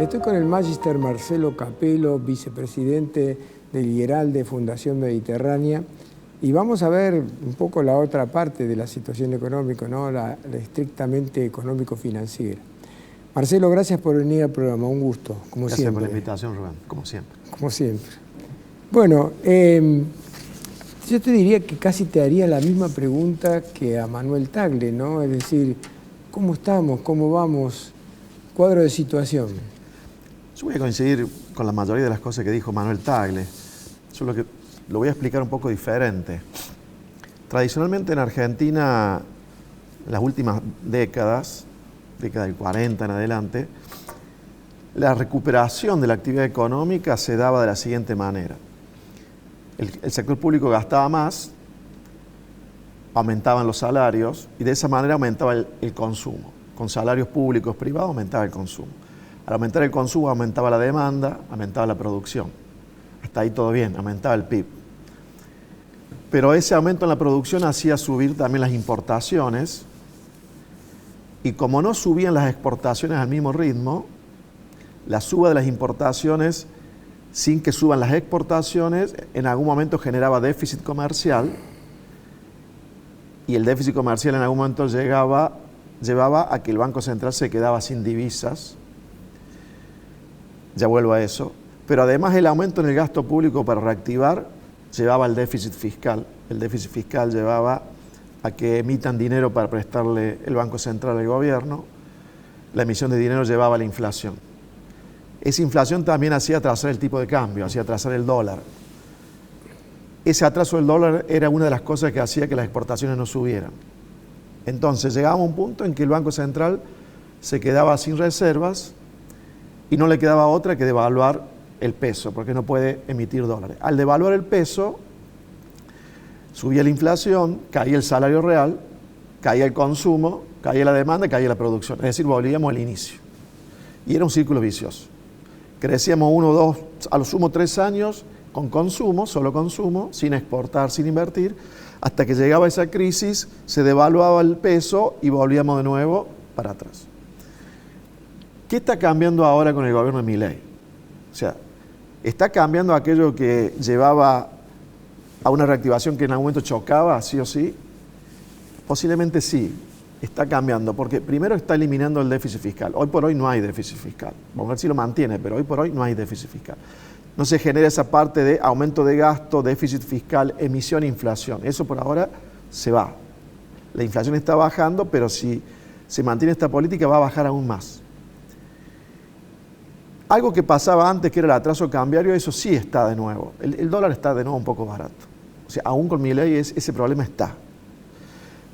Estoy con el Magister Marcelo Capelo, vicepresidente del IERAL de Fundación Mediterránea, y vamos a ver un poco la otra parte de la situación económica, ¿no? la estrictamente económico-financiera. Marcelo, gracias por venir al programa, un gusto, como gracias siempre. Gracias por la invitación, Rubén, como siempre. Como siempre. Bueno, yo te diría que casi te haría la misma pregunta que a Manuel Tagle, ¿no? Es decir, ¿cómo estamos? ¿Cómo vamos? Cuadro de situación. Yo voy a coincidir con la mayoría de las cosas que dijo Manuel Tagle. Solo que lo voy a explicar un poco diferente. Tradicionalmente en Argentina, en las últimas décadas, década del 40 en adelante, la recuperación de la actividad económica se daba de la siguiente manera. El sector público gastaba más, aumentaban los salarios y de esa manera aumentaba el consumo. Con salarios públicos privados aumentaba el consumo. Al aumentar el consumo aumentaba la demanda, aumentaba la producción. Hasta ahí todo bien, aumentaba el PIB. Pero ese aumento en la producción hacía subir también las importaciones y como no subían las exportaciones al mismo ritmo, la suba de las importaciones sin que suban las exportaciones en algún momento generaba déficit comercial y el déficit comercial en algún momento llevaba a que el Banco Central se quedaba sin divisas. Ya vuelvo a eso. Pero además el aumento en el gasto público para reactivar llevaba al déficit fiscal. El déficit fiscal llevaba a que emitan dinero para prestarle el Banco Central al gobierno. La emisión de dinero llevaba a la inflación. Esa inflación también hacía atrasar el tipo de cambio, hacía atrasar el dólar. Ese atraso del dólar era una de las cosas que hacía que las exportaciones no subieran. Entonces llegábamos a un punto en que el Banco Central se quedaba sin reservas y no le quedaba otra que devaluar el peso, porque no puede emitir dólares. Al devaluar el peso, subía la inflación, caía el salario real, caía el consumo, caía la demanda, caía la producción. Es decir, volvíamos al inicio. Y era un círculo vicioso. Crecíamos 1, 2, a lo sumo 3 años con consumo, solo consumo, sin exportar, sin invertir, hasta que llegaba esa crisis, se devaluaba el peso y volvíamos de nuevo para atrás. ¿Qué está cambiando ahora con el gobierno de Milei? O sea, ¿está cambiando aquello que llevaba a una reactivación que en algún momento chocaba, sí o sí? Posiblemente sí, está cambiando, porque primero está eliminando el déficit fiscal. Hoy por hoy no hay déficit fiscal. Vamos a ver si lo mantiene, pero hoy por hoy no hay déficit fiscal. No se genera esa parte de aumento de gasto, déficit fiscal, emisión e inflación. Eso por ahora se va. La inflación está bajando, pero si se mantiene esta política va a bajar aún más. Algo que pasaba antes, que era el atraso cambiario, eso sí está de nuevo. El dólar está de nuevo un poco barato. O sea, aún con Milei ese problema está.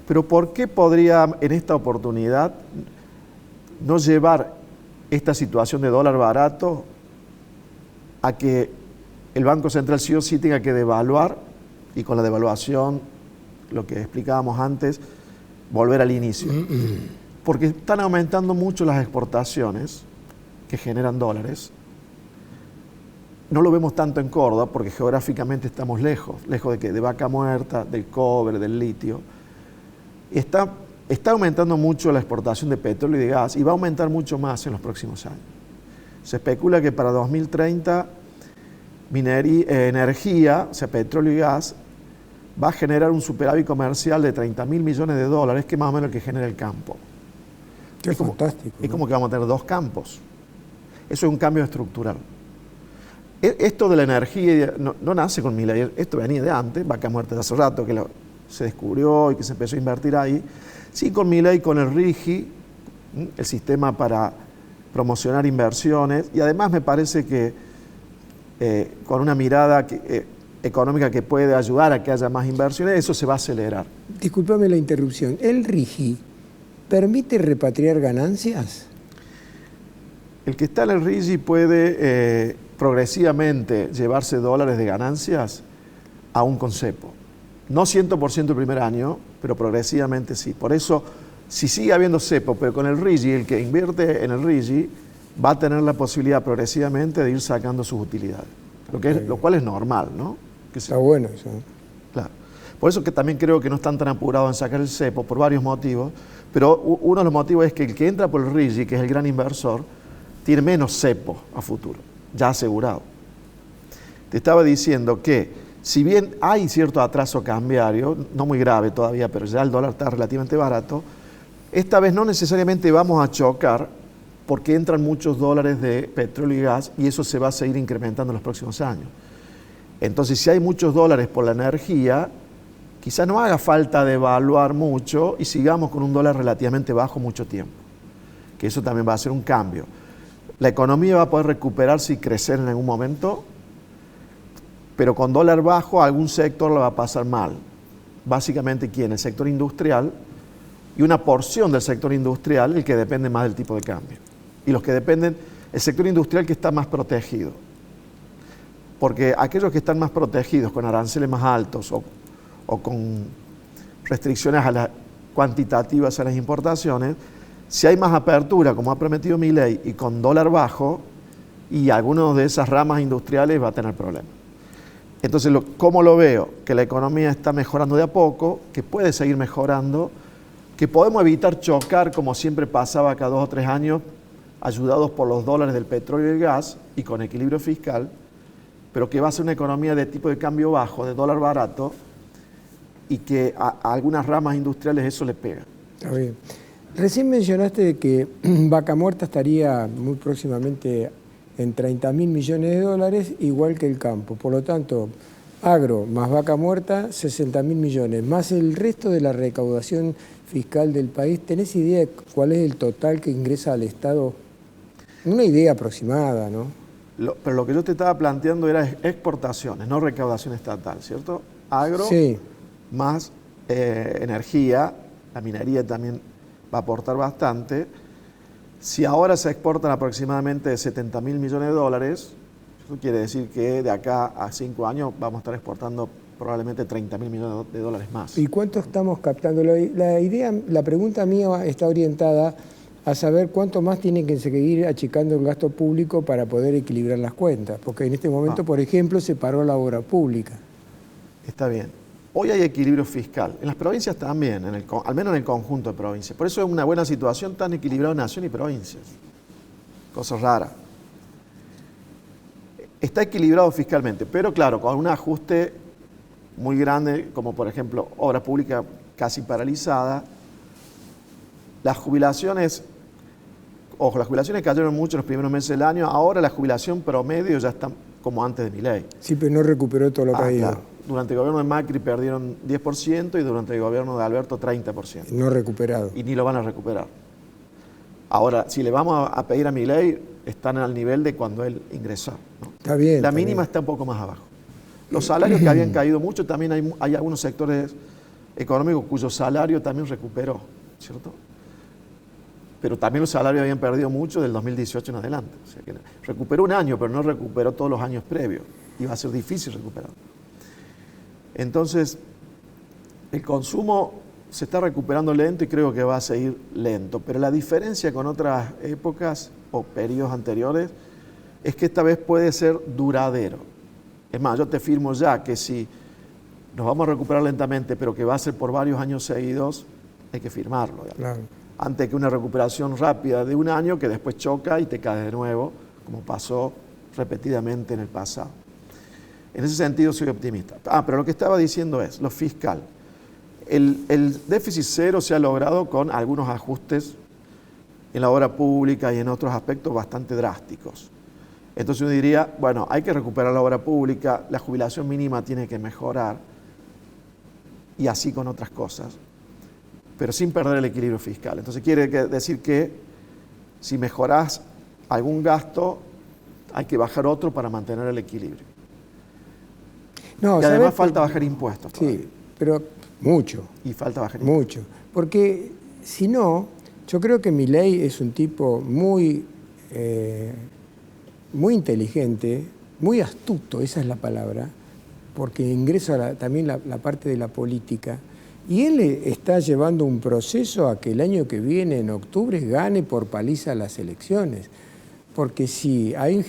Pero ¿por qué podría en esta oportunidad no llevar esta situación de dólar barato a que el Banco Central sí o sí tenga que devaluar y con la devaluación, lo que explicábamos antes, volver al inicio? Porque están aumentando mucho las exportaciones que generan dólares. No lo vemos tanto en Córdoba porque geográficamente estamos lejos de Vaca Muerta, del cobre, del litio. Está aumentando mucho la exportación de petróleo y de gas y va a aumentar mucho más en los próximos años. Se especula que para 2030 energía, o sea, petróleo y gas, va a generar un superávit comercial de 30.000 millones de dólares, que es más o menos el que genera el campo. Qué fantástico. Es como que vamos a tener 2 campos. Eso es un cambio estructural. Esto de la energía no nace con Milei, esto venía de antes, Vaca Muerta de hace rato, que se descubrió y que se empezó a invertir ahí. Sí, con Milei, con el RIGI, el sistema para promocionar inversiones, y además me parece que con una mirada económica que puede ayudar a que haya más inversiones, eso se va a acelerar. Discúlpame la interrupción. ¿El RIGI permite repatriar ganancias? El que está en el RIGI puede progresivamente llevarse dólares de ganancias aún con cepo. No 100% el primer año, pero progresivamente sí. Por eso, si sigue habiendo cepo, pero con el RIGI, el que invierte en el RIGI va a tener la posibilidad progresivamente de ir sacando sus utilidades. Lo cual es normal, ¿no? Está bueno eso. Claro. Por eso que también creo que no están tan apurados en sacar el cepo, por varios motivos, pero uno de los motivos es que el que entra por el RIGI, que es el gran inversor, tiene menos cepo a futuro, ya asegurado. Te estaba diciendo que si bien hay cierto atraso cambiario, no muy grave todavía, pero ya el dólar está relativamente barato, esta vez no necesariamente vamos a chocar porque entran muchos dólares de petróleo y gas y eso se va a seguir incrementando en los próximos años. Entonces, si hay muchos dólares por la energía, quizás no haga falta devaluar mucho y sigamos con un dólar relativamente bajo mucho tiempo, que eso también va a ser un cambio. La economía va a poder recuperarse y crecer en algún momento, pero con dólar bajo algún sector lo va a pasar mal. Básicamente, ¿quién? El sector industrial y una porción del sector industrial, el que depende más del tipo de cambio. Y los que dependen, el sector industrial que está más protegido. Porque aquellos que están más protegidos con aranceles más altos o con restricciones cuantitativas a las importaciones, si hay más apertura, como ha prometido Milei, y con dólar bajo, y algunos de esas ramas industriales va a tener problemas. Entonces, ¿cómo lo veo? Que la economía está mejorando de a poco, que puede seguir mejorando, que podemos evitar chocar como siempre pasaba cada 2 o 3 años, ayudados por los dólares del petróleo y el gas y con equilibrio fiscal, pero que va a ser una economía de tipo de cambio bajo, de dólar barato, y que a algunas ramas industriales eso le pega. Está bien. Recién mencionaste que Vaca Muerta estaría muy próximamente en 30.000 millones de dólares, igual que el campo. Por lo tanto, agro más Vaca Muerta, 60.000 millones, más el resto de la recaudación fiscal del país. ¿Tenés idea de cuál es el total que ingresa al Estado? Una idea aproximada, ¿no? Pero lo que yo te estaba planteando era exportaciones, no recaudación estatal, ¿cierto? Agro sí. Más energía, la minería también va a aportar bastante. Si ahora se exportan aproximadamente 70.000 millones de dólares, eso quiere decir que de acá a 5 años vamos a estar exportando probablemente 30.000 millones de dólares más. ¿Y cuánto estamos captando? La pregunta mía está orientada a saber cuánto más tienen que seguir achicando el gasto público para poder equilibrar las cuentas, porque en este momento, por ejemplo, se paró la obra pública. Está bien. Hoy hay equilibrio fiscal. En las provincias también, al menos en el conjunto de provincias. Por eso es una buena situación tan equilibrada nación y provincias. Cosa rara. Está equilibrado fiscalmente, pero claro, con un ajuste muy grande, como por ejemplo obra pública casi paralizada. Las jubilaciones cayeron mucho en los primeros meses del año, ahora la jubilación promedio ya está como antes de Milei. Sí, pero no recuperó todo lo caído. Claro. Durante el gobierno de Macri perdieron 10% y durante el gobierno de Alberto 30%. No recuperado. Y ni lo van a recuperar. Ahora, si le vamos a pedir a Milei, están al nivel de cuando él ingresó, ¿no? Está bien. La mínima está un poco más abajo. Los salarios que habían caído mucho, también hay algunos sectores económicos cuyo salario también recuperó, ¿cierto? Pero también los salarios habían perdido mucho del 2018 en adelante. O sea que recuperó un año, pero no recuperó todos los años previos. Y va a ser difícil recuperar. Entonces, el consumo se está recuperando lento y creo que va a seguir lento. Pero la diferencia con otras épocas o periodos anteriores es que esta vez puede ser duradero. Es más, yo te firmo ya que si nos vamos a recuperar lentamente, pero que va a ser por varios años seguidos, hay que firmarlo. Claro. Antes que una recuperación rápida de un año que después choca y te cae de nuevo, como pasó repetidamente en el pasado. En ese sentido soy optimista. Pero lo que estaba diciendo es, lo fiscal. El déficit cero se ha logrado con algunos ajustes en la obra pública y en otros aspectos bastante drásticos. Entonces uno diría, bueno, hay que recuperar la obra pública, la jubilación mínima tiene que mejorar, y así con otras cosas, pero sin perder el equilibrio fiscal. Entonces quiere decir que si mejorás algún gasto, hay que bajar otro para mantener el equilibrio. No, y además falta bajar impuestos. Sí, pero mucho. Y falta bajar impuestos. Mucho. Porque si no, yo creo que Milei es un tipo muy inteligente, muy astuto, esa es la palabra, porque ingresa también la parte de la política. Y él está llevando un proceso a que el año que viene, en octubre, gane por paliza las elecciones. Porque si hay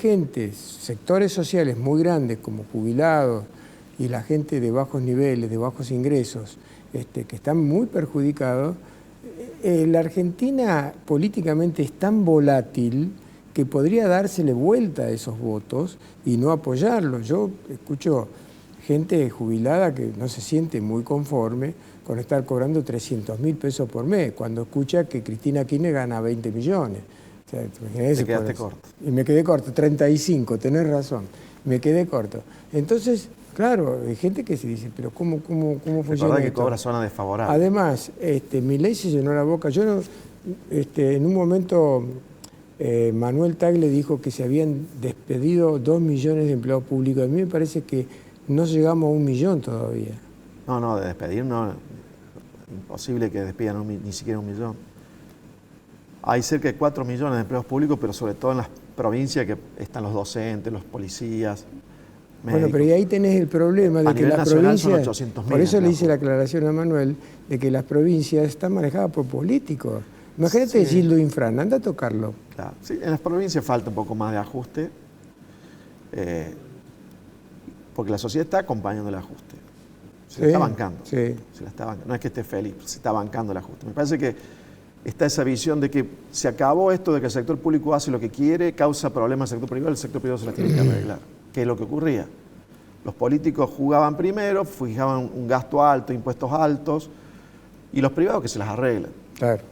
sectores sociales muy grandes como jubilados y la gente de bajos niveles, de bajos ingresos, que están muy perjudicados, la Argentina políticamente es tan volátil que podría dársele vuelta a esos votos y no apoyarlos. Yo escucho gente jubilada que no se siente muy conforme con estar cobrando 300.000 pesos por mes, cuando escucha que Cristina Kirchner gana 20 millones. O sea, te quedaste corto. Y me quedé corto, 35, tenés razón, me quedé corto. Entonces, claro, hay gente que se dice, pero ¿cómo funciona que esto? cobra zona desfavorable. Además, Milei se llenó la boca. Yo no, en un momento Manuel Tagle dijo que se habían despedido 2 millones de empleados públicos. A mí me parece que no llegamos a 1 millón todavía. No, de despedir no, imposible que despidan ni siquiera 1 millón. Hay cerca de 4 millones de empleados públicos, pero sobre todo en las provincias que están los docentes, los policías, médicos. Bueno, pero y ahí tenés el problema de que las provincias, por eso le hice la aclaración a Manuel, de que las provincias están manejadas por políticos. Imagínate decirlo Infran, anda a tocarlo. Claro. Sí, en las provincias falta un poco más de ajuste, porque la sociedad está acompañando el ajuste. Se la está bancando. Sí. Se la está bancando. No es que esté feliz, se está bancando el ajuste. Me parece que está esa visión de que se acabó esto de que el sector público hace lo que quiere, causa problemas al sector privado, el sector privado se las tiene que arreglar. ¿Qué es lo que ocurría? Los políticos jugaban primero, fijaban un gasto alto, impuestos altos, y los privados que se las arreglan. Claro.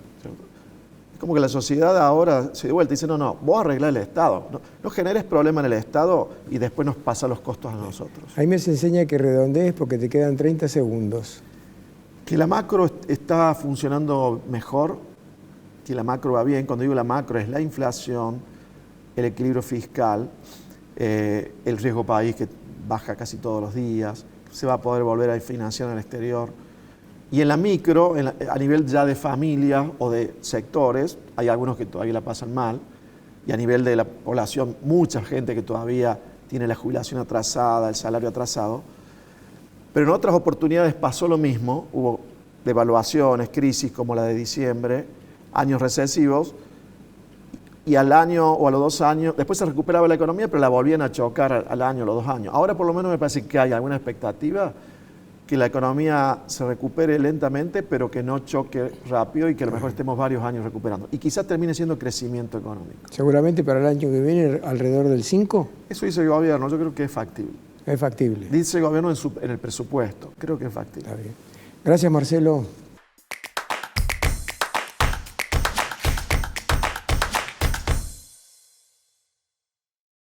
Es como que la sociedad ahora se de vuelta y dice, no, vos arreglás el Estado, no generes problema en el Estado y después nos pasa los costos a nosotros. Ahí me se enseña que redondees porque te quedan 30 segundos. Que la macro está funcionando mejor, que la macro va bien. Cuando digo la macro es la inflación, el equilibrio fiscal, el riesgo país que baja casi todos los días, se va a poder volver a financiar en el exterior. Y en la micro, a nivel ya de familia o de sectores, hay algunos que todavía la pasan mal, y a nivel de la población, mucha gente que todavía tiene la jubilación atrasada, el salario atrasado. Pero en otras oportunidades pasó lo mismo, hubo devaluaciones, crisis como la de diciembre, años recesivos, y al año o a los 2 años, después se recuperaba la economía, pero la volvían a chocar al año o los 2 años. Ahora por lo menos me parece que hay alguna expectativa que la economía se recupere lentamente, pero que no choque rápido y que a lo mejor estemos varios años recuperando. Y quizás termine siendo crecimiento económico. Seguramente para el año que viene alrededor del 5. Eso dice el gobierno, yo creo que es factible. Es factible. Dice el gobierno en el presupuesto, creo que es factible. Está bien. Gracias, Marcelo.